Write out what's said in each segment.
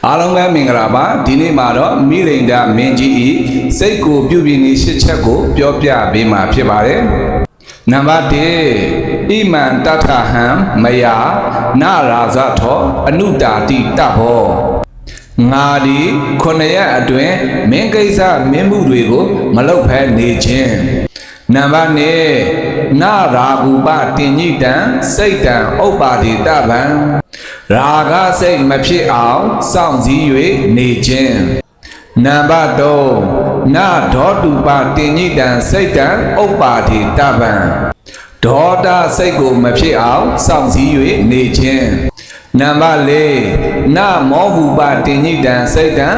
အားလုံးပဲမင်္ဂလာပါဒီနေ့မှာတော့မိလိန်ဒမင်းကြီးဤစိတ်ကိုပြုပြင်နေရှစ်ချက်ကိုပြောပြပေးမှာဖြစ်ပါတယ်နံပါတ်1ဣမံတထဟံမယနာရာဇထောအနုတာတိတဘောငါဒီ9ရက်အတွင်းမင်းကိစ္စမင်းမှုတွေကိုမလုပ်ဖဲနေခြင်းနံပါတ်2နာရာဂူပတင်ညိတံစိတ်တံဥပ္ပါတိတဗံရာဂစိတ်မဖြစ်အောင်စောင့်စည်း၍နေခြင်းနံပါတ်3နာဒေါတုပတင်ညိတံစိတ်တံဥပ္ပါတိတဗံဒေါတစိတ်ကိုမဖြစ်အောင်စောင့်စည်း၍နေခြင်းနံပါတ်4နာမောဟုပတင်ညိတံစိတ်တံ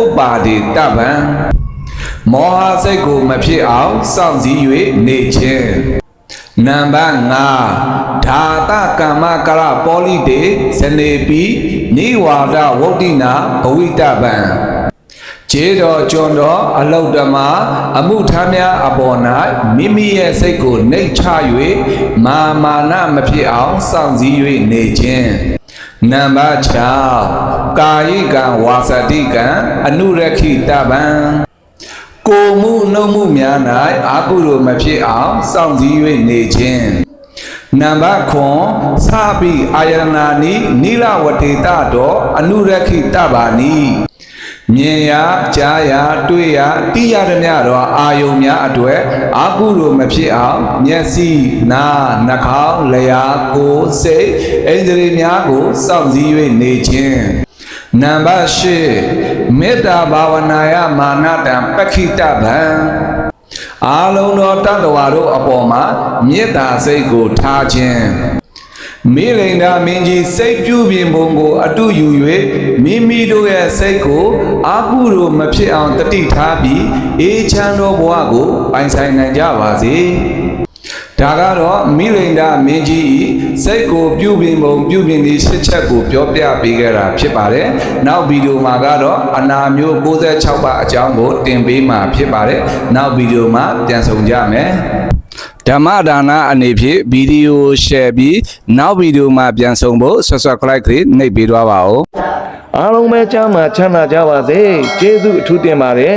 ဥပ္ပါတိတဗံမောဟစိတ်ကိုမဖြစ်အောင်စောင့်စည်း၍နေခြင်းနံပါတ်5ဓာတကမ္မကရပေါလိတေဇနေပိနိဝါဒဝုဒ္ဓိနာဘဝိတဗံခြေတော်ကျွန်တော်အလုတ္တမအမှုထမ်းများအပေါ်၌မိမိရဲ့စိတ်ကိုနှိမ့်ချ၍မာနမဖြစ်အောင်စောင့်စည်း၍နေခြင်းနံပါတ်6ကာယိကံဝါစတိကံအနုရခိတဗံကိုမှုနှုတ်မှုများ၌အာကုသိုလ်မဖြစ်အောင်စောင့်စည်း၍နေခြင်းနံပါတ်9သပိအာယရဏာနိနိလဝတေတတောအနုရခိတဗာနိမြင်ရကြားရတွေ့ရတိရသမျှသောအာယုံများအတွေ့အာကုသိုလ်မဖြစ်အောင်မျက်စိနားနှာခေါင်းလျှာကိုယ်စိတ်ဣန္ဒြေများကိုစောင့်စည်း၍နေခြင်းနံပါတ်8မေတ္တာဘာဝနာယမာနတံပက္ခိတဗံအာလုံးသောတတ္တဝါတို့အပေါ်မှာမေတ္တာစိတ်ကိုထားခြင်းမိလိန်ဒမင်းကြီးစိတ်ပြုပြင်ပုံကိုအတုယူ၍မိမိတို့ရဲ့စိတ်ကိုအာကုသိုလ်မဖြစ်အောင်တတိထားပြီးအေးချမ်းသောဘဝကိုပိုင်ဆိုင်နိုင်ကြပါစေဒါကတော့မိလိန်ဒမင်းကြီးစိတ်ကိုပြုပြင်ပုံပြုပြင်နည်းရှစ်ချက်ကိုပြောပြပေးခဲ့တာဖြစ်ပါတယ်နောက်ဗီဒီယိုမှာကတော့အနာမျိုး96ပါအကြောင်းကိုတင်ပေးမှာဖြစ်ပါတယ်နောက်ဗီဒီယိုမှာပြန်ဆုံကြမယ်ဓမ္မဒါနအနေဖြင့်ဗီဒီယို share ပြီးနောက်ဗီဒီယိုမှာပြန်ဆုံဖို့ subscribe ကလေးနှိပ်ပေးသွားပါဦးအားလုံးပဲကျမ်းမှာချမ်းသာကြပါစေကျေးဇူးအထူးတင်ပါတယ်